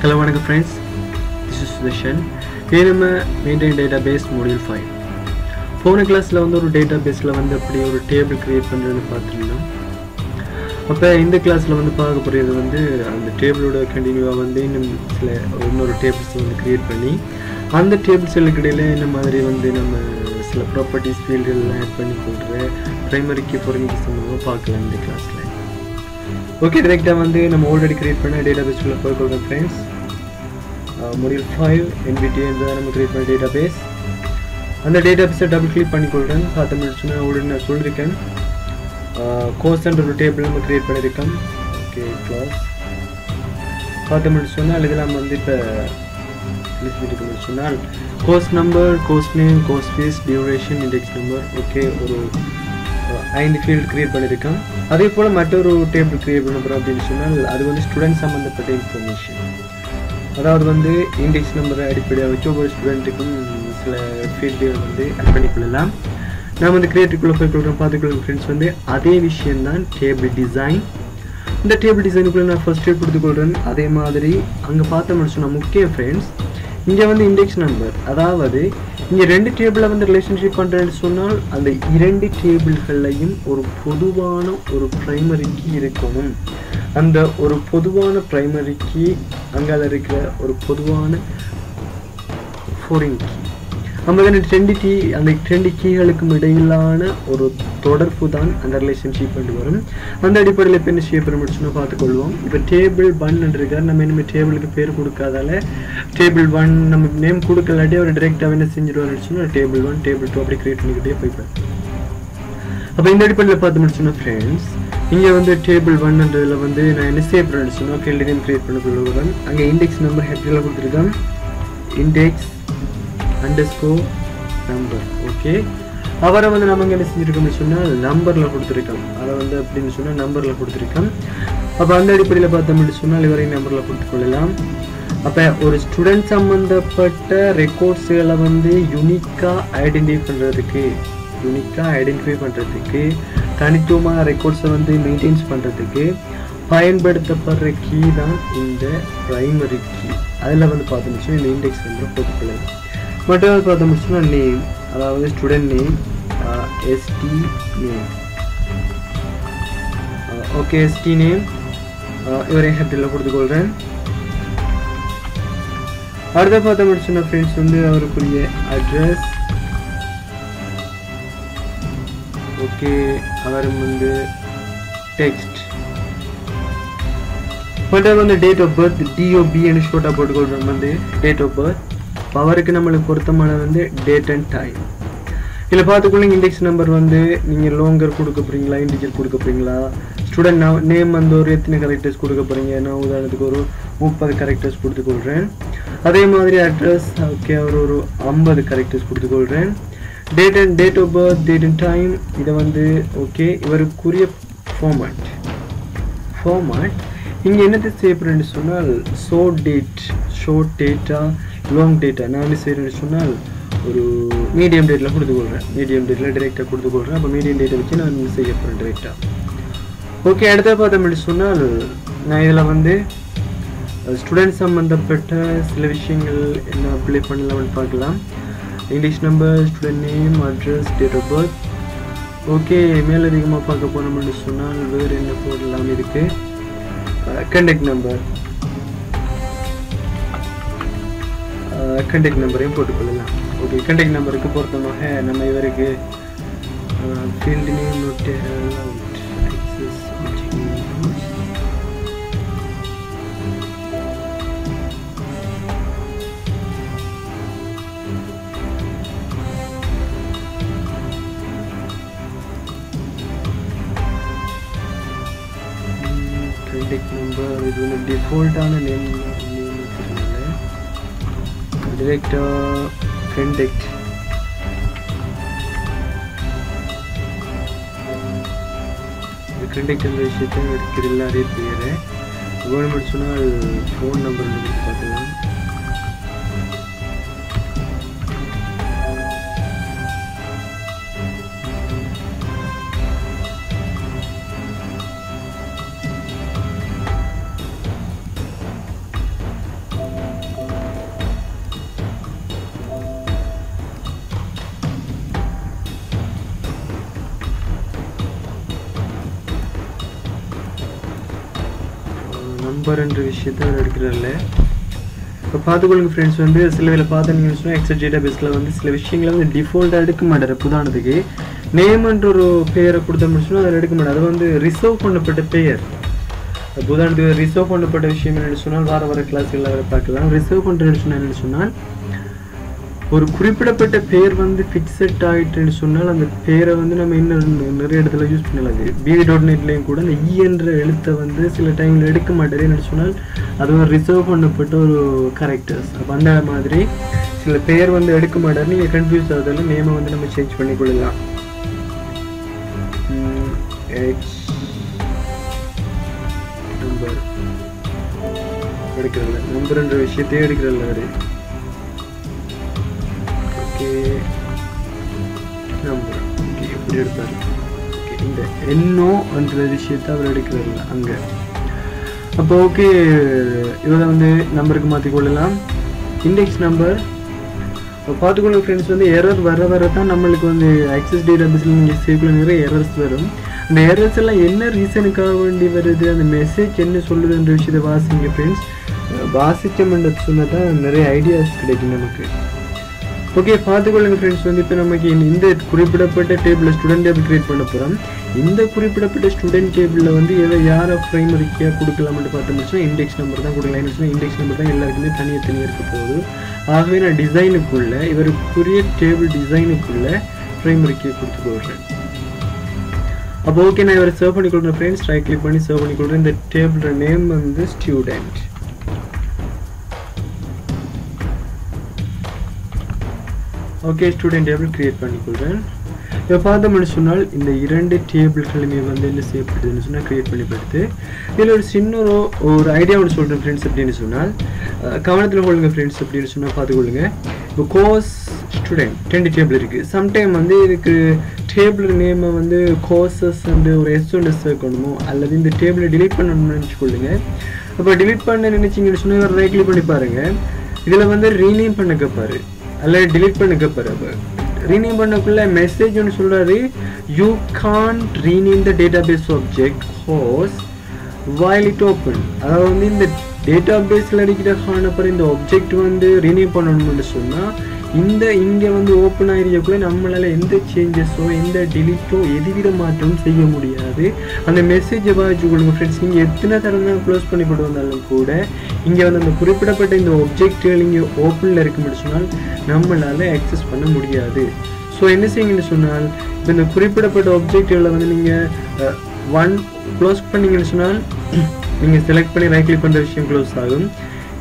Hello friends, this is Sudarshan. Here we maintain database module 5. போன கிளாஸ்ல ஒரு டேட்டாபேஸ்ல அப்படி ஒரு டேபிள் கிரியேட் பண்றதுன்னு பார்த்துருந்தோம். அப்ப இந்த கிளாஸ்ல பார்க்க போறது அந்த டேபிளோட கண்டினியூவா இன்னொரு டேபிள்ஸ் கிரியேட் பண்ணி அந்த டேபிள்ஸ்களுக்கு இடையில இந்த மாதிரி நம்ம சில ப்ராப்பர்ட்டிஸ் ஃபீல்ட்கள் ஆட் பண்ணி போடுற பிரைமரி கீ ஃபாரின் கீ சம்பந்தமா பார்க்கலாம் இந்த கிளாஸ்ல. ஓகே, டைரக்டா நம்ம ஆல்ரெடி கிரியேட் பண்ண டேட்டாபேஸ் உள்ள போய்க்கோங்க फ्रेंड्स. module 5 NVDA நம்ம கிரியேட் பண்ண டேட்டாபேஸ். அந்த டேட்டாபேஸை டபுள் கிளிக் பண்ணிக்கொள்றேன். பார்த்து முடிச்சுனா ஆல்ரெடி நான் சொல்லியிருக்கேன். கோர்ஸ்ன்ற ஒரு டேபிள் நம்ம கிரியேட் பண்ணியிருக்கோம். Okay, close. பார்த்து முடிச்சுனா இதில் நம்ம இப்போ லிஸ்ட் பண்ணி முடிச்சுனால் course number, course name, course fees, duration, index number. Okay, ஒரு 5 ஃபீல்ட் கிரியேட் பண்ணியிருக்கோம். அதே போல் மற்றொரு டேபிள் கிரியேட் பண்ண போகிறோம் அப்படின்னு சொன்னால் அது ஸ்டூடெண்ட் சம்மந்தப்பட்ட இன்ஃபர்மேஷன். அதாவது இண்டெக்ஸ் நம்பரை அடிப்படையாக வச்சு ஒவ்வொரு ஸ்டூடெண்ட்டுக்கும் சில ஃபீல்டுகள் ஆட் பண்ணிக்கொள்ளலாம். நான் கிரியேட்டிவ்குள்ளே போய்க்கொள்கிறேன். பார்த்துக்கொள்ளுங்க ஃப்ரெண்ட்ஸ், அதே விஷயம்தான் டேபிள் டிசைன். இந்த டேபிள் டிசைனுக்குள்ளே நான் ஃபர்ஸ்ட் ஸ்டெப் கொடுத்துக்கொள்கிறேன். அதே மாதிரி அங்கே பார்த்த முடிச்சோன்னா முக்கிய ஃப்ரெண்ட்ஸ், இங்கே இண்டெக்ஸ் நம்பர், அதாவது இங்கே 2 டேபிளை ரிலேஷன்ஷிப் பண்ணுறேன்னு சொன்னால் அந்த 2 டேபிள்கள்லையும் ஒரு பொதுவான ஒரு பிரைமரி கீ இருக்கணும். அந்த ஒரு பொதுவான பிரைமரி கீ அங்கே இருக்கிற ஒரு பொதுவான ஃபாரின் கீ நம்ம அந்த 2 கீகளுக்கும் இடையிலான ஒரு தொடர்பு தான் அந்த ரிலேஷன்ஷிப் பண்ணி வரும். அந்த அடிப்படையில் இப்போ என்ன செய்ய முடிச்சுன்னா பார்த்துக்கொள்வோம். இப்போ டேபிள் 1 இருக்கார். நம்ம இனிமேல் டேபிளுக்கு பேர் கொடுக்காதால டேபிள் 1 நம்ம நேம் கொடுக்கலாட்டி அவர் டிரெக்டாக என்ன செஞ்சிடுவாருன்னு டேபிள் 1 டேபிள் 2 அப்படி கிரியேட் பண்ணிக்கிட்டே போய்ப்பேன். அப்போ இந்த அடிப்படையில் பார்த்து முடிச்சுன்னா ஃப்ரெண்ட்ஸ், இங்கே டேபிள் 1ன்றதில் நான் என்ன செய்ய பண்ணிச்சுன்னா ஃபீல்டு நேம் கிரியேட் பண்ண சொல்லுவேன். அங்கே இண்டெக்ஸ் நம்பர் ஹெட்டில் கொடுத்துருக்கேன். Index underscore number. ஓகே, அவரை நம்ம என்ன செஞ்சுருக்கோம்னு சொன்னால் நம்பரில் கொடுத்துருக்கோம். அதை அப்படின்னு சொன்னால் நம்பரில் கொடுத்துருக்கோம். அப்போ அந்த அடிப்படையில் பார்த்தோம்னு சொன்னால் இவரையும் நம்பரில் கொடுத்துக்கொள்ளலாம். அப்போ ஒரு ஸ்டூடெண்ட் சம்மந்தப்பட்ட ரெக்கார்ட்ஸுகளை யூனிக்காக ஐடென்டிஃபை பண்ணுறதுக்கு தனித்துவமான ரெக்கார்ட்ஸை மெயின்டைன்ஸ் பண்ணுறதுக்கு பயன்படுத்தப்படுற கீ தான் இந்த ப்ரைமரி கீ. அதில் பார்த்தோம்னா இந்த இண்டெக்ஸ் நம்பரை போட்டுக்கொள்ளலாம். மற்றவர் பார்த்தோம்னா நேம், அதாவது student name, ST name. Okay, ST name இவரை ஹெட்டில் கொடுத்துக்கொள்கிறேன். அடுத்த பார்த்தோம்னா ஃப்ரெண்ட்ஸ் அவருக்குரிய அட்ரஸ். ஓகே, அவர் டெக்ஸ்ட். மற்ற டேட் ஆஃப் பர்த், DOB என்று ஷோட்டாக போட்டுக்கொள்கிறோம். டேட் ஆஃப் பர்த் அவருக்கு நம்மளுக்கு பொருத்தமான டேட் அண்ட் டைம். இதில் பார்த்துக்கொள்ளுங்க. இண்டெக்ஸ் நம்பர் நீங்கள் லோங்கர் கொடுக்க போகிறீங்களா, இன்டிஜர் கொடுக்க போகிறீங்களா, ஸ்டூடெண்ட் நேம் ஒரு எத்தனை கேரக்டர்ஸ் கொடுக்க போகிறீங்க. நான் உதாரணத்துக்கு ஒரு 30 கேரக்டர்ஸ் கொடுத்துக்கொள்கிறேன். அதே மாதிரி அட்ரஸ், ஓகே, ஒரு 50 கேரக்டர்ஸ் கொடுத்துக்கொள்கிறேன். Date of birth, date and time, இதை ஓகே, இவருக்குரிய ஃபார்மேட் இங்கே என்னத்தை செய்யப்படுறேன்னு சொன்னால் ஷோர்ட் டேட்டா, லாங் டேட்டா. நான் என்ன செய்கிறேன்னு சொன்னால் ஒரு மீடியம் டேட்டில் கொடுத்துக்கொள்கிறேன். மீடியம் டேட்டில் டிரெக்டாக கொடுத்துக்கொள்கிறேன். அப்போ மீடியம் டேட்டை வச்சு நான் செய்ய போகிறேன் டிரெக்டாக. ஓகே, அடுத்த பார்த்தோம்னு சொன்னால் நான் இதில் ஸ்டூடெண்ட் சம்மந்தப்பட்ட சில விஷயங்கள் என்ன அப்ளை பண்ணலாம்னு பார்க்கலாம். English number, student name, address, date of birth. Okay, மேலதிகமாக பார்க்க போனோம்னு சொன்னால் வேறு என்ன போடலாம் இருக்குது. கண்டக்ட் நம்பரையும் போட்டுக்கொள்ளலாம். ஓகே, கண்டக்ட் நம்பருக்கு பொருத்தமாக நம்ம இவருக்கு ஃபீல்டு நேம் நம்பர். இது டிஃபால்ட்டான நேம் டிரெக்டாக கண்டக்ட். கண்டக்ட் என்ற விஷயத்தை எடுக்கிறதில்ல அதே பேர். கவர்மெண்ட் சொன்னால் ஃபோன் நம்பர் பார்க்கலாம். நம்பர் என்ற விஷயத்தை எடுக்கிறதில்ல. இப்போ பார்த்துக்கொள்ளுங்க ஃப்ரெண்ட்ஸ், வந்து சில வேலை பார்த்தீங்கன்னு சொன்னால் எக்ஸல் டேட்டாபேஸில் வந்து சில விஷயங்களை வந்து டிஃபால்ட்டாக எடுக்க மாட்டார். உதாரணத்துக்கு நேம்ன்ற ஒரு பெயரை கொடுத்தோம்னு சொன்னால் அதில் எடுக்க மாட்டார். அது வந்து ரிசர்வ் பண்ணப்பட்ட பெயர். உதாரணத்துக்கு ரிசர்வ் பண்ணப்பட்ட விஷயம் என்னென்னு சொன்னால் வர கிளாஸ்களில் பார்க்கலாம். ரிசர்வ் பண்ணுறதுன்னு சொன்னால் என்னென்னு சொன்னால் ஒரு குறிப்பிடப்பட்ட பெயர் வந்து ஃபிக்ஸட் ஆகிட்டுன்னு சொன்னால் அந்த பெயரை வந்து நம்ம இன்னும் நிறைய இடத்துல யூஸ் பண்ணலாம். BB.NETலேயும் கூட அந்த என்ற எழுத்தை வந்து சில டைமில் எடுக்க மாட்டார். என்னென்னு சொன்னால் அது ஒரு ரிசர்வ் பண்ணப்பட்ட ஒரு கேரக்டர்ஸ். அப்போ அந்த மாதிரி சில பெயர் வந்து எடுக்க மாட்டார். நீங்கள் கன்ஃபியூஸ் ஆகுதில்ல, நேமை வந்து நம்ம சேஞ்ச் பண்ணி கொள்ளலாம். நம்பர் எடுக்கிறதில்ல, நம்பர்ன்ற விஷயத்தையே எடுக்கிறதில்ல அவரு. நம்பர் ஓகே எப்படி எடுப்பார்? ஓகே இந்த என்னோன்ற விஷயத்தை அவர் எடுக்கிறதில்ல அங்கே. அப்போ ஓகே இவரை வந்து நம்பருக்கு மாற்றிக்கொள்ளலாம். இண்டெக்ஸ் நம்பர் பார்த்துக்கொள்ள ஃப்ரெண்ட்ஸ், வந்து எரர் வர தான் நம்மளுக்கு வந்து ஆக்சஸ் டேட்டாபேஸில் நீங்கள் சேவ்ல நிறைய எரர்ஸ் வரும். அந்த எரர்ஸ் எல்லாம் என்ன ரீசனுக்காக வேண்டி வருது, அந்த மெசேஜ் என்ன சொல்லுதுன்ற விஷயத்தை வாசிங்க ஃப்ரெண்ட்ஸ். வாசிச்சோம்ன்றது சொன்னால் தான் நிறைய ஐடியாஸ் கிடைக்கும் நமக்கு. ஓகே பார்த்துக்கொள்ளுங்க ஃப்ரெண்ட்ஸ், வந்து இப்போ நமக்கு இந்த குறிப்பிடப்பட்ட டேபிளில் ஸ்டூடெண்ட் டேபிள் கிரியேட் பண்ண போகிறோம். இந்த குறிப்பிடப்பட்ட ஸ்டூடெண்ட் டேபிளில் வந்து யாரை ப்ரைமரிக்காக கொடுக்கலாம்னு பார்த்தோம்னா இண்டெக்ஸ் நம்பர் தான் கொடுக்கலாம். என்ன சொன்னால் இண்டெக்ஸ் நம்பர் தான் எல்லாருக்குமே தனியாக இருக்க போகுது. ஆகவே நான் டிசைனுக்குள்ளே இவருக்குரிய டேபிள் டிசைனுக்குள்ளே ப்ரைமரிக்காக கொடுத்து போடுறேன். அப்போ ஓகே நான் இவரை சர்வ் பண்ணிக்கொள்கிறேன் ஃப்ரெண்ட்ஸ். ரைட் கிளிக் பண்ணி சர்வ் பண்ணிக்கொள்கிறேன். இந்த டேபிளோட நேம் வந்து student. Okay student table create பண்ணிக்கொள்கிறேன். இப்போ பார்த்தோம்னு சொன்னால் இந்த இரண்டு டேபிள்களுமே வந்து என்ன செய்யப்படுதுன்னு சொன்னால் கிரியேட் பண்ணிப்படுது. இதில் ஒரு சின்ன ஒரு ஐடியா ஒன்று சொல்கிறேன் ஃப்ரெண்ட்ஸ். அப்படின்னு சொன்னால் கவனத்தில் கொள்ளுங்க ஃப்ரெண்ட்ஸ். அப்படின்னு சொன்னால் பார்த்துக்கொள்ளுங்க. இப்போ கோர்ஸ் ஸ்டூடெண்ட் 2 டேபிள் இருக்குது. சம்டைம் வந்து இதுக்கு டேபிள் நேமை வந்து கோர்சஸ் வந்து ஒரு S1 சேர்க்கணுமோ அல்லது இந்த டேபிளை டிலீட் பண்ணணும்னு நினச்சிக்கொள்ளுங்க. அப்போ டிலீட் பண்ண நினச்சிங்கன்னு சொன்னால் ரைட் கிளிக் பண்ணி பாருங்கள். இதில் வந்து ரீநேம் பண்ண கேட்பாரு அல்லது டிலீட் பண்ண கேட்பாரு. ரீநேம் பண்ணக்குள்ள மெசேஜ் ஒன்று சொல்கிறாரு, you can't rename the database object hose while it open. அதாவது வந்து இந்த டேட்டாபேஸில் அடிக்கிற காணப்படுற இந்த ஆப்ஜெக்ட் வந்து ரீநேம் பண்ணணும்னு சொன்னால் இங்கே வந்து ஓப்பன் ஆகிருக்கக்குள்ள நம்மளால் எந்த சேஞ்சஸோ எந்த டிலீட்டோ எதுவித மாற்றமும் செய்ய முடியாது. அந்த மெசேஜை வாசிச்சுக்கொள்ளுங்க ஃப்ரெண்ட்ஸ். நீங்கள் எத்தனை தரம் தான் க்ளோஸ் பண்ணி போட்டு வந்தாலும் கூட இங்கே வந்து அந்த குறிப்பிடப்பட்ட இந்த ஆப்ஜெக்டுகள் இங்கே ஓப்பனில் இருக்குன்னு சொன்னால் நம்மளால் ஆக்சஸ் பண்ண முடியாது. ஸோ என்ன செய்யுங்கன்னு சொன்னால் இப்போ இந்த குறிப்பிடப்பட்ட ஆப்ஜெக்டுகளை வந்து நீங்கள் க்ளோஸ் பண்ணிங்கன்னு சொன்னால் நீங்கள் செலக்ட் பண்ணி ரைட் கிளிக் பண்ணுற விஷயம் க்ளோஸ் ஆகும்.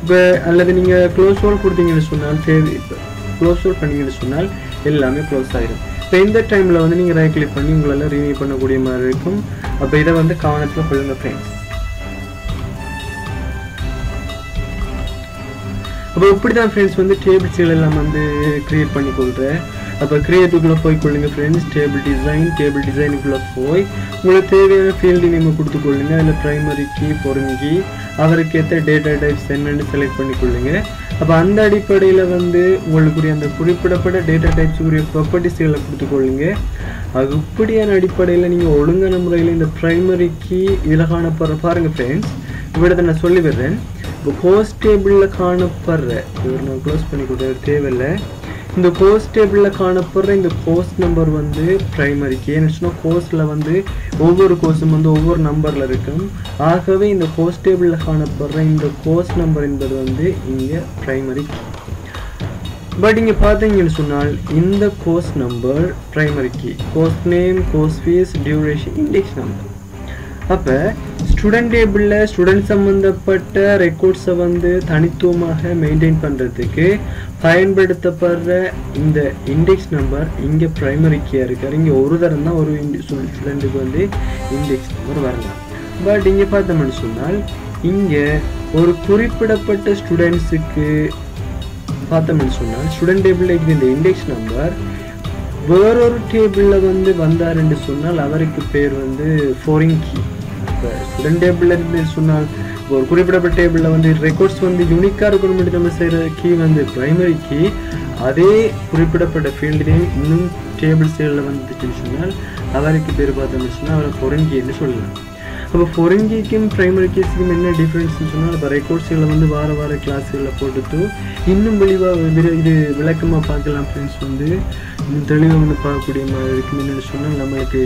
இப்போ அல்லது நீங்கள் க்ளோஸ் ஆல் கொடுத்தீங்கன்னு சொன்னால் இப்போ க்ளோஸ் ஆல் பண்ணிங்கன்னு சொன்னால் எல்லாமே க்ளோஸ் ஆகிடும். இப்போ இந்த டைமில் வந்து நீங்கள் ரைட் கிளிக் பண்ணி உங்களால் ரினியூ பண்ணக்கூடிய மாதிரி இருக்கும். அப்போ இதை வந்து கவனத்தில் கொள்ளுங்க ஃப்ரெண்ட்ஸ். அப்போ இப்படி தான் ஃப்ரெண்ட்ஸ் வந்து டேபிள்ஸ்கள் எல்லாம் வந்து க்ரியேட் பண்ணி கொள்கிறேன். அப்போ க்ரியேட்டுக்குள்ளே போய் கொள்ளுங்க ஃப்ரெண்ட்ஸ். டேபிள் டிசைனுக்குள்ளே போய் உங்களுக்கு தேவையான ஃபீல்டு நேம் கொடுத்துக்கொள்ளுங்க. அதில் ப்ரைமரி கீ பொருங்கி அவருக்கு ஏற்ற டேட்டா டைப்ஸ் என்னென்னு செலக்ட் பண்ணிக்கொள்ளுங்க. அப்போ அந்த அடிப்படையில் வந்து உங்களுக்குரிய அந்த குறிப்பிடப்பட்ட டேட்டா டைப்ஸுக்குரிய ப்ராப்பர்ட்டிஸ்களை கொடுத்துக்கொள்ளுங்க. அது இப்படியான அடிப்படையில் நீங்கள் ஒழுங்கான முறையில் இந்த ப்ரைமரி கீ இதில் காணப்படுற பாருங்கள் ஃப்ரெண்ட்ஸ். இவ்விடத்தை நான் சொல்லி விடுறேன். இப்போ கோர்ஸ் டேபிளில் காணப்படுற இவர் நான் க்ளோஸ் பண்ணி கொடுக்குற தேவையில்லை. இந்த கோர்ஸ் டேபிளில் காணப்படுற இந்த கோர்ஸ் நம்பர் வந்து ப்ரைமரிக்கு ஏன்னு சொன்னால் கோர்ஸில் வந்து ஒவ்வொரு கோர்ஸும் வந்து ஒவ்வொரு நம்பரில் இருக்கும். ஆகவே இந்த கோர்ஸ் டேபிளில் காணப்படுற இந்த கோர்ஸ் நம்பர் என்பது வந்து இங்கே ப்ரைமரி. பட் இங்கே பார்த்தீங்கன்னு சொன்னால் இந்த course number primary key, course name, course fees, duration, index number. அப்போ ஸ்டூடெண்ட் டேபிளில் ஸ்டூடெண்ட் சம்மந்தப்பட்ட ரெக்கார்ட்ஸை வந்து தனித்துவமாக மெயின்டைன் பண்ணுறதுக்கு பயன்படுத்தப்படுற இந்த இண்டெக்ஸ் நம்பர் இங்கே ப்ரைமரி கீயாக இருக்கார். இங்கே ஒரு தரம் தான் ஒரு ஸ்டூடெண்ட்டுக்கு வந்து இண்டெக்ஸ் நம்பர் வரலாம். பட் இங்கே பார்த்தோம்னு சொன்னால் இங்கே ஒரு குறிப்பிடப்பட்ட ஸ்டூடெண்ட்ஸுக்கு பார்த்தோம்னு சொன்னால் ஸ்டூடெண்ட் டேபிளில் இருக்கிற இந்த இண்டெக்ஸ் நம்பர் வேறொரு டேபிளில் வந்து வந்தாருன்னு சொன்னால் அவருக்கு பேர் வந்து ஃபாரின் கீ. இப்போ ஸ்டூடெண்ட் டேபிளில் இருந்து சொன்னால் ஒரு குறிப்பிடப்பட்ட டேபிளில் வந்து ரெக்கார்ட்ஸ் வந்து யூனிக்காக இருக்கணும் நம்ம செய்கிற கீ வந்து ப்ரைமரி கீ. அதே குறிப்பிடப்பட்ட ஃபீல்டு இன்னும் டேபிள் சைடில் வந்துச்சுன்னு சொன்னால் அவருக்கு பேர் பார்த்தோம்னு சொன்னால் அவரை ஃபாரின் கீன்னு சொல்லலாம். அப்போ foreign keyக்கும் primary keysக்கும் என்ன டிஃப்ரென்ஸ்னு சொன்னால் இப்போ ரெக்கார்ட்ஸுகளை வந்து வார கிளாஸுகளில் போட்டுட்டு இன்னும் இது விளக்கமாக பார்க்கலாம் ஃப்ரெண்ட்ஸ் வந்து இன்னும் தெளிவாக வந்து பார்க்கக்கூடிய மாதிரி இருக்கும். என்னென்னு சொன்னால் நம்மளுக்கு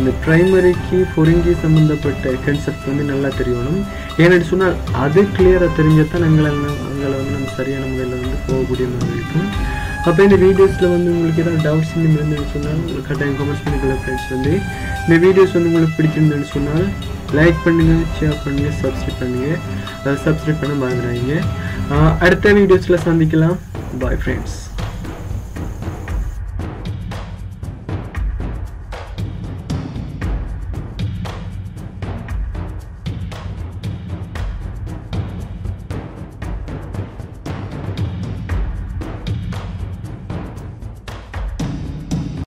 இந்த primary key foreign key சம்மந்தப்பட்ட கான்செப்ட் வந்து நல்லா தெரியணும். ஏன்னு சொன்னால் அது கிளியராக தெரிஞ்சால் தான் அங்கே வந்து நம்ம சரியான முறையில் வந்து போகக்கூடிய மாதிரி இருக்கும். அப்போ இந்த வீடியோஸில் வந்து உங்களுக்கு ஏதாவது டவுட்ஸ் இருந்துன்னு சொன்னால் உங்களுக்கு கட்டாயம் கமெண்ட்ஸ் பண்ணிக்கலாம் ஃப்ரெண்ட்ஸ். வந்து இந்த வீடியோஸ் வந்து உங்களுக்கு பிடிச்சிருந்தேன்னு சொன்னால் லைக் பண்ணுங்கள், ஷேர் பண்ணுங்கள், சப்ஸ்கிரைப் பண்ண மறந்துடாதீங்க. அடுத்த வீடியோஸில் சந்திக்கலாம். Bye friends.